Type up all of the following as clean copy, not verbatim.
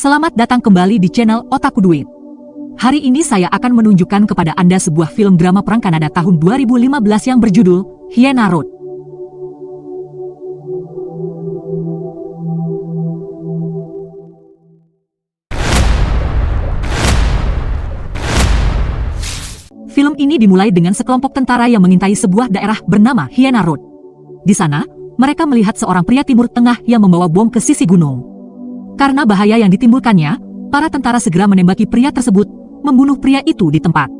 Selamat datang kembali di channel Otaku Duit. Hari ini saya akan menunjukkan kepada Anda sebuah film drama perang Kanada tahun 2015 yang berjudul Hyena Road. Film ini dimulai dengan sekelompok tentara yang mengintai sebuah daerah bernama Hyena Road. Di sana, mereka melihat seorang pria Timur Tengah yang membawa bom ke sisi gunung. Karena bahaya yang ditimbulkannya, para tentara segera menembaki pria tersebut, membunuh pria itu di tempat.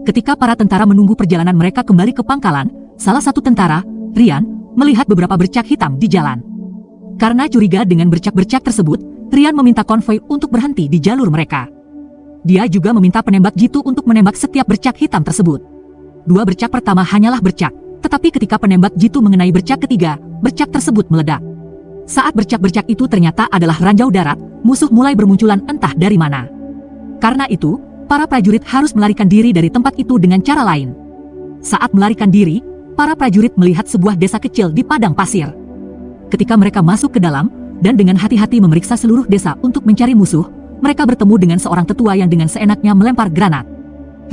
Ketika para tentara menunggu perjalanan mereka kembali ke pangkalan, salah satu tentara, Ryan, melihat beberapa bercak hitam di jalan. Karena curiga dengan bercak-bercak tersebut, Ryan meminta konvoi untuk berhenti di jalur mereka. Dia juga meminta penembak jitu untuk menembak setiap bercak hitam tersebut. Dua bercak pertama hanyalah bercak, tetapi ketika penembak jitu mengenai bercak ketiga, bercak tersebut meledak. Saat bercak-bercak itu ternyata adalah ranjau darat, musuh mulai bermunculan entah dari mana. Karena itu, para prajurit harus melarikan diri dari tempat itu dengan cara lain. Saat melarikan diri, para prajurit melihat sebuah desa kecil di padang pasir. Ketika mereka masuk ke dalam, dan dengan hati-hati memeriksa seluruh desa untuk mencari musuh, mereka bertemu dengan seorang tetua yang dengan seenaknya melempar granat.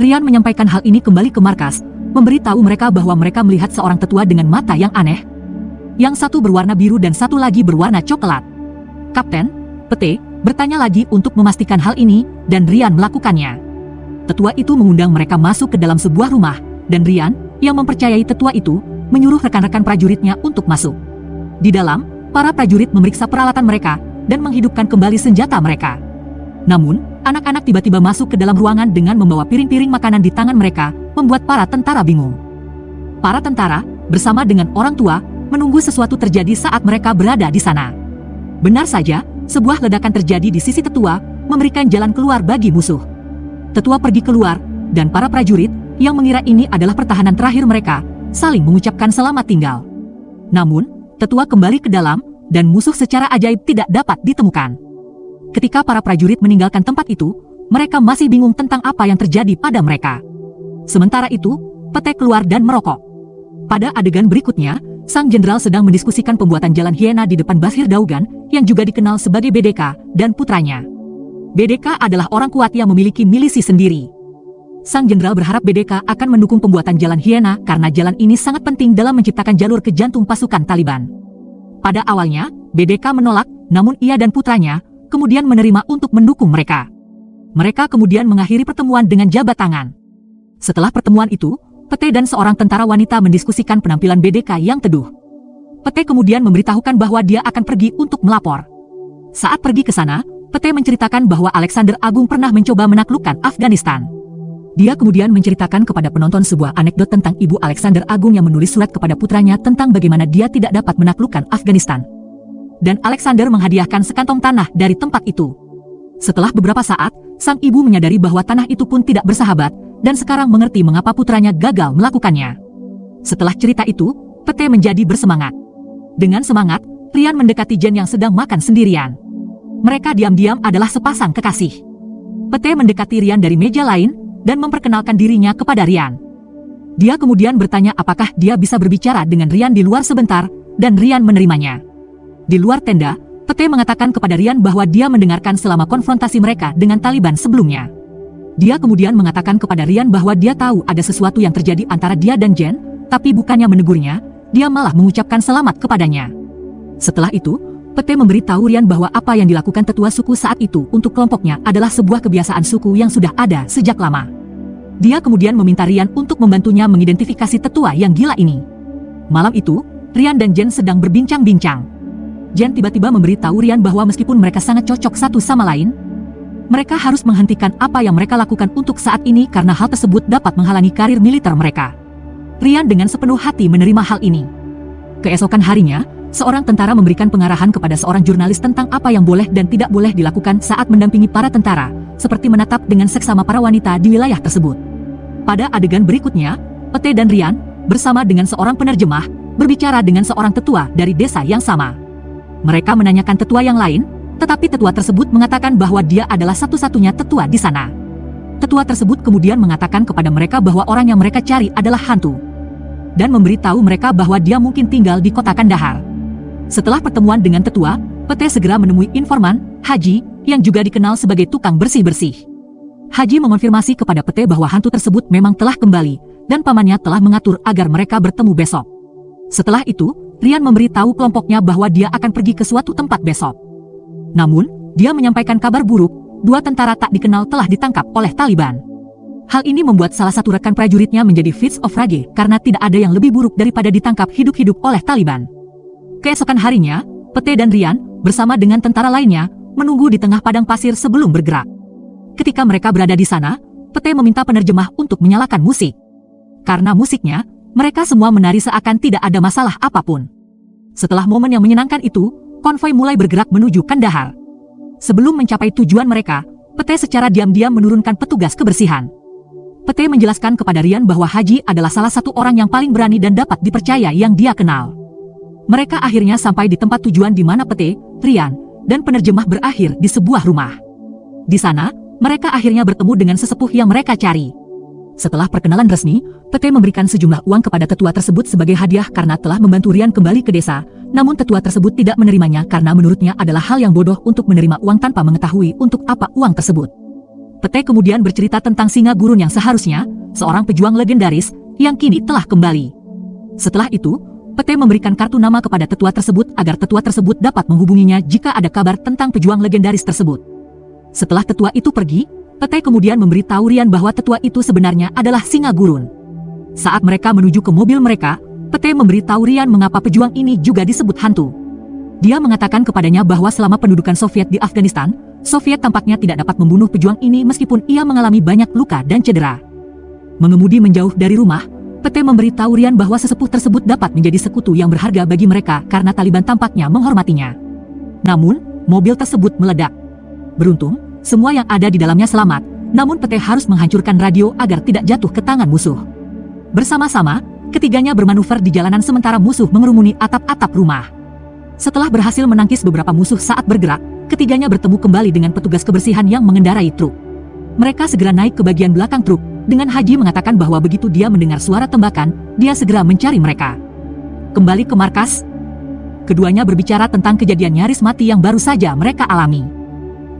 Ryan menyampaikan hal ini kembali ke markas, memberitahu mereka bahwa mereka melihat seorang tetua dengan mata yang aneh. Yang satu berwarna biru dan satu lagi berwarna coklat. Kapten, Pete, bertanya lagi untuk memastikan hal ini, dan Ryan melakukannya. Tetua itu mengundang mereka masuk ke dalam sebuah rumah, dan Ryan, yang mempercayai tetua itu, menyuruh rekan-rekan prajuritnya untuk masuk. Di dalam, para prajurit memeriksa peralatan mereka, dan menghidupkan kembali senjata mereka. Namun, anak-anak tiba-tiba masuk ke dalam ruangan dengan membawa piring-piring makanan di tangan mereka, membuat para tentara bingung. Para tentara, bersama dengan orang tua, menunggu sesuatu terjadi saat mereka berada di sana. Benar saja, sebuah ledakan terjadi di sisi tetua, memberikan jalan keluar bagi musuh. Tetua pergi keluar, dan para prajurit, yang mengira ini adalah pertahanan terakhir mereka, saling mengucapkan selamat tinggal. Namun, tetua kembali ke dalam, dan musuh secara ajaib tidak dapat ditemukan. Ketika para prajurit meninggalkan tempat itu, mereka masih bingung tentang apa yang terjadi pada mereka. Sementara itu, Pete keluar dan merokok. Pada adegan berikutnya, sang jenderal sedang mendiskusikan pembuatan jalan Hyena di depan Basir Daugan, yang juga dikenal sebagai BDK, dan putranya. BDK adalah orang kuat yang memiliki milisi sendiri. Sang jenderal berharap BDK akan mendukung pembuatan jalan Hyena karena jalan ini sangat penting dalam menciptakan jalur ke jantung pasukan Taliban. Pada awalnya, BDK menolak, namun ia dan putranya kemudian menerima untuk mendukung mereka. Mereka kemudian mengakhiri pertemuan dengan jabat tangan. Setelah pertemuan itu, Pete dan seorang tentara wanita mendiskusikan penampilan BDK yang teduh. Pete kemudian memberitahukan bahwa dia akan pergi untuk melapor. Saat pergi ke sana, Pete menceritakan bahwa Alexander Agung pernah mencoba menaklukkan Afghanistan. Dia kemudian menceritakan kepada penonton sebuah anekdot tentang ibu Alexander Agung yang menulis surat kepada putranya tentang bagaimana dia tidak dapat menaklukkan Afghanistan. Dan Alexander menghadiahkan sekantong tanah dari tempat itu. Setelah beberapa saat, sang ibu menyadari bahwa tanah itu pun tidak bersahabat, dan sekarang mengerti mengapa putranya gagal melakukannya. Setelah cerita itu, Pete menjadi bersemangat. Dengan semangat, Ryan mendekati Jen yang sedang makan sendirian. Mereka diam-diam adalah sepasang kekasih. Pete mendekati Ryan dari meja lain, dan memperkenalkan dirinya kepada Ryan. Dia kemudian bertanya apakah dia bisa berbicara dengan Ryan di luar sebentar, dan Ryan menerimanya. Di luar tenda, Pete mengatakan kepada Ryan bahwa dia mendengarkan selama konfrontasi mereka dengan Taliban sebelumnya. Dia kemudian mengatakan kepada Ryan bahwa dia tahu ada sesuatu yang terjadi antara dia dan Jen, tapi bukannya menegurnya, dia malah mengucapkan selamat kepadanya. Setelah itu, Pete memberitahu Ryan bahwa apa yang dilakukan tetua suku saat itu untuk kelompoknya adalah sebuah kebiasaan suku yang sudah ada sejak lama. Dia kemudian meminta Ryan untuk membantunya mengidentifikasi tetua yang gila ini. Malam itu, Ryan dan Jen sedang berbincang-bincang. Jen tiba-tiba memberitahu Ryan bahwa meskipun mereka sangat cocok satu sama lain, mereka harus menghentikan apa yang mereka lakukan untuk saat ini karena hal tersebut dapat menghalangi karir militer mereka. Ryan dengan sepenuh hati menerima hal ini. Keesokan harinya, seorang tentara memberikan pengarahan kepada seorang jurnalis tentang apa yang boleh dan tidak boleh dilakukan saat mendampingi para tentara, seperti menatap dengan seksama para wanita di wilayah tersebut. Pada adegan berikutnya, Pete dan Ryan, bersama dengan seorang penerjemah, berbicara dengan seorang tetua dari desa yang sama. Mereka menanyakan tetua yang lain, tetapi tetua tersebut mengatakan bahwa dia adalah satu-satunya tetua di sana. Tetua tersebut kemudian mengatakan kepada mereka bahwa orang yang mereka cari adalah hantu, dan memberitahu mereka bahwa dia mungkin tinggal di kota Kandahar. Setelah pertemuan dengan tetua, Pete segera menemui informan, Haji, yang juga dikenal sebagai tukang bersih-bersih. Haji mengonfirmasi kepada Pete bahwa hantu tersebut memang telah kembali, dan pamannya telah mengatur agar mereka bertemu besok. Setelah itu, Rian memberitahu kelompoknya bahwa dia akan pergi ke suatu tempat besok. Namun, dia menyampaikan kabar buruk, 2 tentara tak dikenal telah ditangkap oleh Taliban. Hal ini membuat salah satu rekan prajuritnya menjadi fits of rage karena tidak ada yang lebih buruk daripada ditangkap hidup-hidup oleh Taliban. Keesokan harinya, Pete dan Rian, bersama dengan tentara lainnya, menunggu di tengah padang pasir sebelum bergerak. Ketika mereka berada di sana, Pete meminta penerjemah untuk menyalakan musik. Karena musiknya, mereka semua menari seakan tidak ada masalah apapun. Setelah momen yang menyenangkan itu, konvoi mulai bergerak menuju Kandahar. Sebelum mencapai tujuan mereka, Pete secara diam-diam menurunkan petugas kebersihan. Pete menjelaskan kepada Rian bahwa Haji adalah salah satu orang yang paling berani dan dapat dipercaya yang dia kenal. Mereka akhirnya sampai di tempat tujuan di mana Pete, Rian, dan penerjemah berakhir di sebuah rumah. Di sana, mereka akhirnya bertemu dengan sesepuh yang mereka cari. Setelah perkenalan resmi, Pete memberikan sejumlah uang kepada tetua tersebut sebagai hadiah karena telah membantu Rian kembali ke desa, namun tetua tersebut tidak menerimanya karena menurutnya adalah hal yang bodoh untuk menerima uang tanpa mengetahui untuk apa uang tersebut. Pete kemudian bercerita tentang singa gurun yang seharusnya, seorang pejuang legendaris, yang kini telah kembali. Setelah itu, Pete memberikan kartu nama kepada tetua tersebut agar tetua tersebut dapat menghubunginya jika ada kabar tentang pejuang legendaris tersebut. Setelah tetua itu pergi, Pete kemudian memberitahu Rian bahwa tetua itu sebenarnya adalah singa gurun. Saat mereka menuju ke mobil mereka, Pete memberitahu Rian mengapa pejuang ini juga disebut hantu. Dia mengatakan kepadanya bahwa selama pendudukan Soviet di Afghanistan, Soviet tampaknya tidak dapat membunuh pejuang ini meskipun ia mengalami banyak luka dan cedera. Mengemudi menjauh dari rumah, Pete memberitahu Rian bahwa sesepuh tersebut dapat menjadi sekutu yang berharga bagi mereka karena Taliban tampaknya menghormatinya. Namun, mobil tersebut meledak. Beruntung, semua yang ada di dalamnya selamat, namun Pete harus menghancurkan radio agar tidak jatuh ke tangan musuh. Bersama-sama, ketiganya bermanuver di jalanan sementara musuh mengerumuni atap-atap rumah. Setelah berhasil menangkis beberapa musuh saat bergerak, ketiganya bertemu kembali dengan petugas kebersihan yang mengendarai truk. Mereka segera naik ke bagian belakang truk, dengan Haji mengatakan bahwa begitu dia mendengar suara tembakan, dia segera mencari mereka. Kembali ke markas, keduanya berbicara tentang kejadian nyaris mati yang baru saja mereka alami.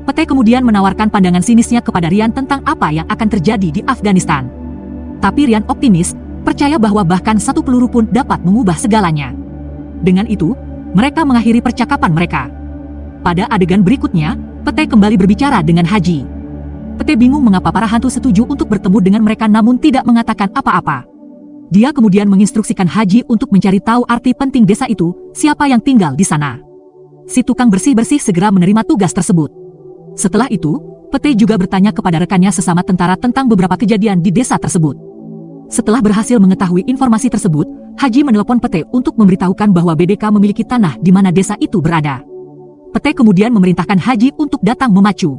Pete kemudian menawarkan pandangan sinisnya kepada Rian tentang apa yang akan terjadi di Afghanistan. Tapi Rian optimis, percaya bahwa bahkan satu peluru pun dapat mengubah segalanya. Dengan itu, mereka mengakhiri percakapan mereka. Pada adegan berikutnya, Pete kembali berbicara dengan Haji. Pete bingung mengapa para hantu setuju untuk bertemu dengan mereka namun tidak mengatakan apa-apa. Dia kemudian menginstruksikan Haji untuk mencari tahu arti penting desa itu, siapa yang tinggal di sana. Si tukang bersih-bersih segera menerima tugas tersebut. Setelah itu, Pete juga bertanya kepada rekannya sesama tentara tentang beberapa kejadian di desa tersebut. Setelah berhasil mengetahui informasi tersebut, Haji menelepon Pete untuk memberitahukan bahwa BDK memiliki tanah di mana desa itu berada. Pete kemudian memerintahkan Haji untuk datang memacu.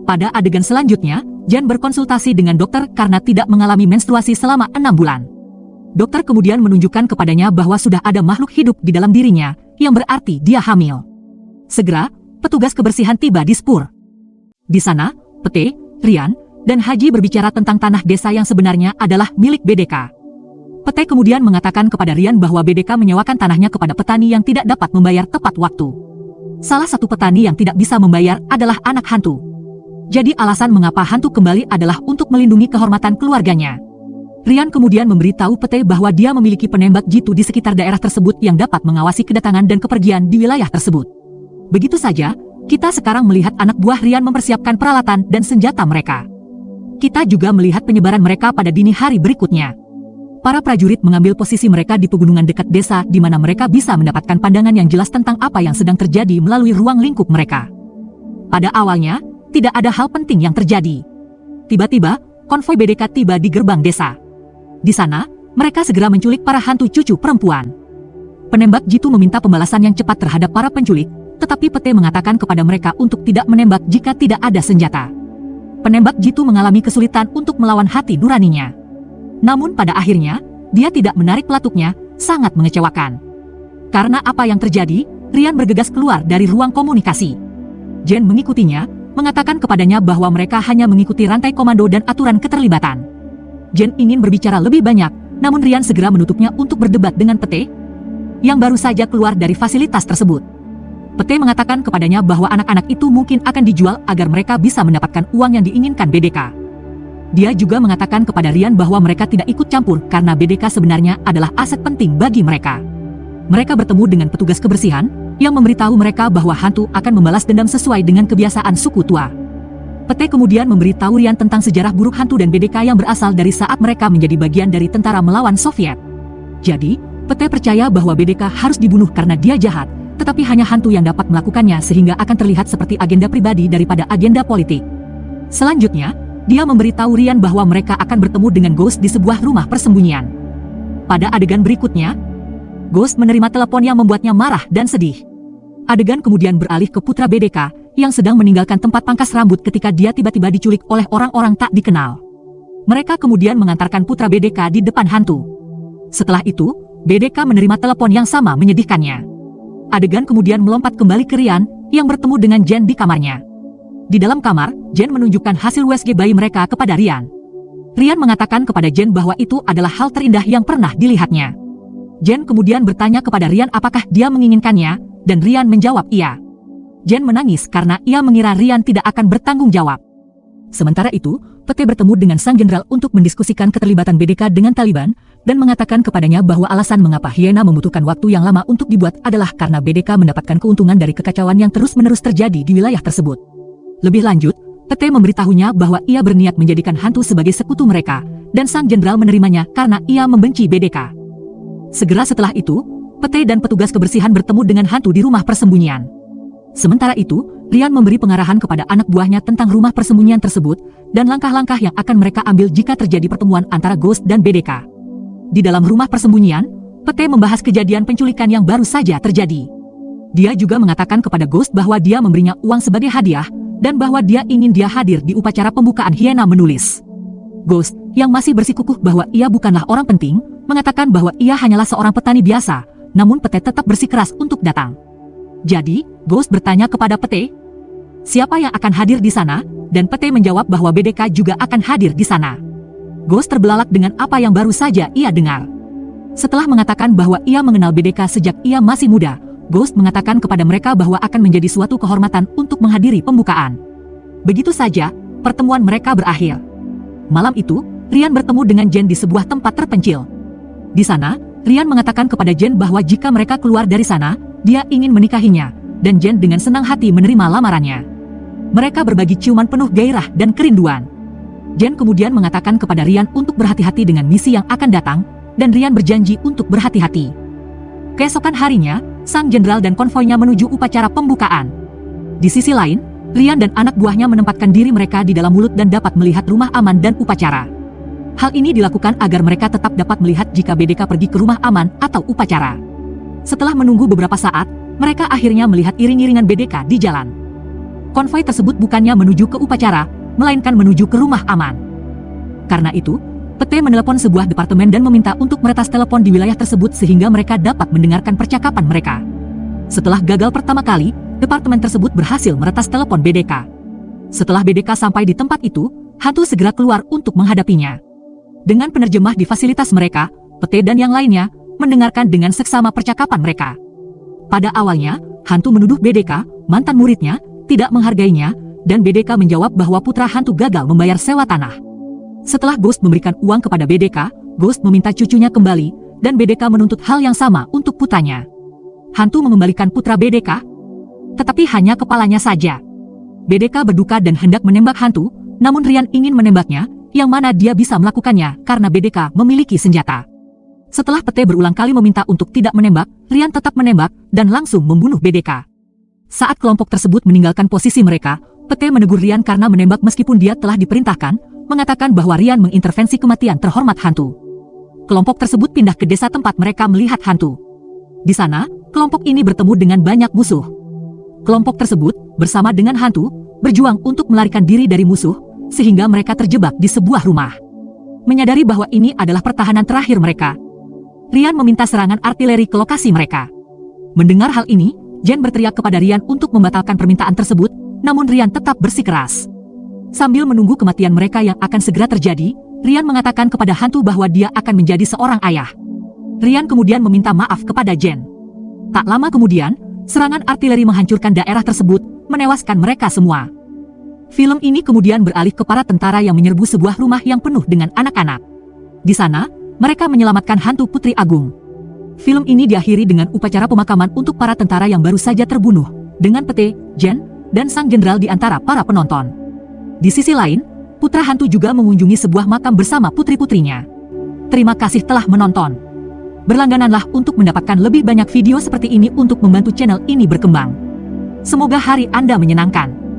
Pada adegan selanjutnya, Jan berkonsultasi dengan dokter karena tidak mengalami menstruasi selama 6 bulan. Dokter kemudian menunjukkan kepadanya bahwa sudah ada makhluk hidup di dalam dirinya, yang berarti dia hamil. Segera, petugas kebersihan tiba di Spur. Di sana, Pete, Rian, dan Haji berbicara tentang tanah desa yang sebenarnya adalah milik BDK. Pete kemudian mengatakan kepada Rian bahwa BDK menyewakan tanahnya kepada petani yang tidak dapat membayar tepat waktu. Salah satu petani yang tidak bisa membayar adalah anak hantu. Jadi alasan mengapa hantu kembali adalah untuk melindungi kehormatan keluarganya. Rian kemudian memberitahu Pete bahwa dia memiliki penembak jitu di sekitar daerah tersebut yang dapat mengawasi kedatangan dan kepergian di wilayah tersebut. Begitu saja, kita sekarang melihat anak buah Rian mempersiapkan peralatan dan senjata mereka. Kita juga melihat penyebaran mereka pada dini hari berikutnya. Para prajurit mengambil posisi mereka di pegunungan dekat desa di mana mereka bisa mendapatkan pandangan yang jelas tentang apa yang sedang terjadi melalui ruang lingkup mereka. Pada awalnya, tidak ada hal penting yang terjadi. Tiba-tiba, konvoi BDK tiba di gerbang desa. Di sana, mereka segera menculik para hantu cucu perempuan. Penembak jitu meminta pembalasan yang cepat terhadap para penculik, tetapi Pete mengatakan kepada mereka untuk tidak menembak jika tidak ada senjata. Penembak jitu mengalami kesulitan untuk melawan hati nuraninya. Namun pada akhirnya, dia tidak menarik pelatuknya, sangat mengecewakan. Karena apa yang terjadi, Rian bergegas keluar dari ruang komunikasi. Jen mengikutinya, mengatakan kepadanya bahwa mereka hanya mengikuti rantai komando dan aturan keterlibatan. Jen ingin berbicara lebih banyak, namun Rian segera menutupnya untuk berdebat dengan Pete, yang baru saja keluar dari fasilitas tersebut. Pete mengatakan kepadanya bahwa anak-anak itu mungkin akan dijual agar mereka bisa mendapatkan uang yang diinginkan BDK. Dia juga mengatakan kepada Ryan bahwa mereka tidak ikut campur karena BDK sebenarnya adalah aset penting bagi mereka. Mereka bertemu dengan petugas kebersihan yang memberitahu mereka bahwa hantu akan membalas dendam sesuai dengan kebiasaan suku tua. Pete kemudian memberitahu Ryan tentang sejarah buruk hantu dan BDK yang berasal dari saat mereka menjadi bagian dari tentara melawan Soviet. Jadi, Pete percaya bahwa BDK harus dibunuh karena dia jahat, tetapi hanya hantu yang dapat melakukannya sehingga akan terlihat seperti agenda pribadi daripada agenda politik. Selanjutnya, dia memberitahu Ryan bahwa mereka akan bertemu dengan Ghost di sebuah rumah persembunyian. Pada adegan berikutnya, Ghost menerima telepon yang membuatnya marah dan sedih. Adegan kemudian beralih ke putra BDK yang sedang meninggalkan tempat pangkas rambut ketika dia tiba-tiba diculik oleh orang-orang tak dikenal. Mereka kemudian mengantarkan putra BDK di depan hantu. Setelah itu, BDK menerima telepon yang sama menyedihkannya. Adegan kemudian melompat kembali ke Ryan yang bertemu dengan Jen di kamarnya. Di dalam kamar, Jen menunjukkan hasil USG bayi mereka kepada Ryan. Ryan mengatakan kepada Jen bahwa itu adalah hal terindah yang pernah dilihatnya. Jen kemudian bertanya kepada Ryan apakah dia menginginkannya, dan Ryan menjawab iya. Jen menangis karena ia mengira Ryan tidak akan bertanggung jawab. Sementara itu, Pete bertemu dengan sang jenderal untuk mendiskusikan keterlibatan BDK dengan Taliban, dan mengatakan kepadanya bahwa alasan mengapa Hyena membutuhkan waktu yang lama untuk dibuat adalah karena BDK mendapatkan keuntungan dari kekacauan yang terus-menerus terjadi di wilayah tersebut. Lebih lanjut, Pete memberitahunya bahwa ia berniat menjadikan hantu sebagai sekutu mereka, dan sang jenderal menerimanya karena ia membenci BDK. Segera setelah itu, Pete dan petugas kebersihan bertemu dengan hantu di rumah persembunyian. Sementara itu, Ryan memberi pengarahan kepada anak buahnya tentang rumah persembunyian tersebut, dan langkah-langkah yang akan mereka ambil jika terjadi pertemuan antara Ghost dan BDK. Di dalam rumah persembunyian, Pete membahas kejadian penculikan yang baru saja terjadi. Dia juga mengatakan kepada Ghost bahwa dia memberinya uang sebagai hadiah, dan bahwa dia ingin dia hadir di upacara pembukaan Hyena menulis. Ghost, yang masih bersikukuh bahwa ia bukanlah orang penting, mengatakan bahwa ia hanyalah seorang petani biasa, namun Pete tetap bersikeras untuk datang. Jadi, Ghost bertanya kepada Pete, siapa yang akan hadir di sana, dan Pete menjawab bahwa BDK juga akan hadir di sana. Ghost terbelalak dengan apa yang baru saja ia dengar. Setelah mengatakan bahwa ia mengenal BDK sejak ia masih muda, Ghost mengatakan kepada mereka bahwa akan menjadi suatu kehormatan untuk menghadiri pembukaan. Begitu saja, pertemuan mereka berakhir. Malam itu, Ryan bertemu dengan Jen di sebuah tempat terpencil. Di sana, Ryan mengatakan kepada Jen bahwa jika mereka keluar dari sana, dia ingin menikahinya, dan Jen dengan senang hati menerima lamarannya. Mereka berbagi ciuman penuh gairah dan kerinduan. Jen kemudian mengatakan kepada Ryan untuk berhati-hati dengan misi yang akan datang, dan Ryan berjanji untuk berhati-hati. Keesokan harinya, sang jenderal dan konvoinya menuju upacara pembukaan. Di sisi lain, Ryan dan anak buahnya menempatkan diri mereka di dalam mulut dan dapat melihat rumah aman dan upacara. Hal ini dilakukan agar mereka tetap dapat melihat jika BDK pergi ke rumah aman atau upacara. Setelah menunggu beberapa saat, mereka akhirnya melihat iring-iringan BDK di jalan. Konvoi tersebut bukannya menuju ke upacara, melainkan menuju ke rumah aman. Karena itu, Pete menelepon sebuah departemen dan meminta untuk meretas telepon di wilayah tersebut sehingga mereka dapat mendengarkan percakapan mereka. Setelah gagal pertama kali, departemen tersebut berhasil meretas telepon BDK. Setelah BDK sampai di tempat itu, hantu segera keluar untuk menghadapinya. Dengan penerjemah di fasilitas mereka, Pete dan yang lainnya mendengarkan dengan seksama percakapan mereka. Pada awalnya, hantu menuduh BDK, mantan muridnya, tidak menghargainya, dan BDK menjawab bahwa putra hantu gagal membayar sewa tanah. Setelah Ghost memberikan uang kepada BDK, Ghost meminta cucunya kembali, dan BDK menuntut hal yang sama untuk putranya. Hantu mengembalikan putra BDK, tetapi hanya kepalanya saja. BDK berduka dan hendak menembak hantu, namun Ryan ingin menembaknya, yang mana dia bisa melakukannya karena BDK memiliki senjata. Setelah Pete berulang kali meminta untuk tidak menembak, Ryan tetap menembak dan langsung membunuh BDK. Saat kelompok tersebut meninggalkan posisi mereka, Pete menegur Ryan karena menembak meskipun dia telah diperintahkan, mengatakan bahwa Ryan mengintervensi kematian terhormat hantu. Kelompok tersebut pindah ke desa tempat mereka melihat hantu. Di sana, kelompok ini bertemu dengan banyak musuh. Kelompok tersebut, bersama dengan hantu, berjuang untuk melarikan diri dari musuh, sehingga mereka terjebak di sebuah rumah. Menyadari bahwa ini adalah pertahanan terakhir mereka, Ryan meminta serangan artileri ke lokasi mereka. Mendengar hal ini, Jen berteriak kepada Ryan untuk membatalkan permintaan tersebut, namun Ryan tetap bersikeras. Sambil menunggu kematian mereka yang akan segera terjadi, Ryan mengatakan kepada hantu bahwa dia akan menjadi seorang ayah. Ryan kemudian meminta maaf kepada Jen. Tak lama kemudian, serangan artileri menghancurkan daerah tersebut, menewaskan mereka semua. Film ini kemudian beralih ke para tentara yang menyerbu sebuah rumah yang penuh dengan anak-anak. Di sana, mereka menyelamatkan hantu Putri Agung. Film ini diakhiri dengan upacara pemakaman untuk para tentara yang baru saja terbunuh, dengan pete, Jen, dan sang jenderal di antara para penonton. Di sisi lain, putra hantu juga mengunjungi sebuah makam bersama putri-putrinya. Terima kasih telah menonton. Berlanggananlah untuk mendapatkan lebih banyak video seperti ini untuk membantu channel ini berkembang. Semoga hari Anda menyenangkan.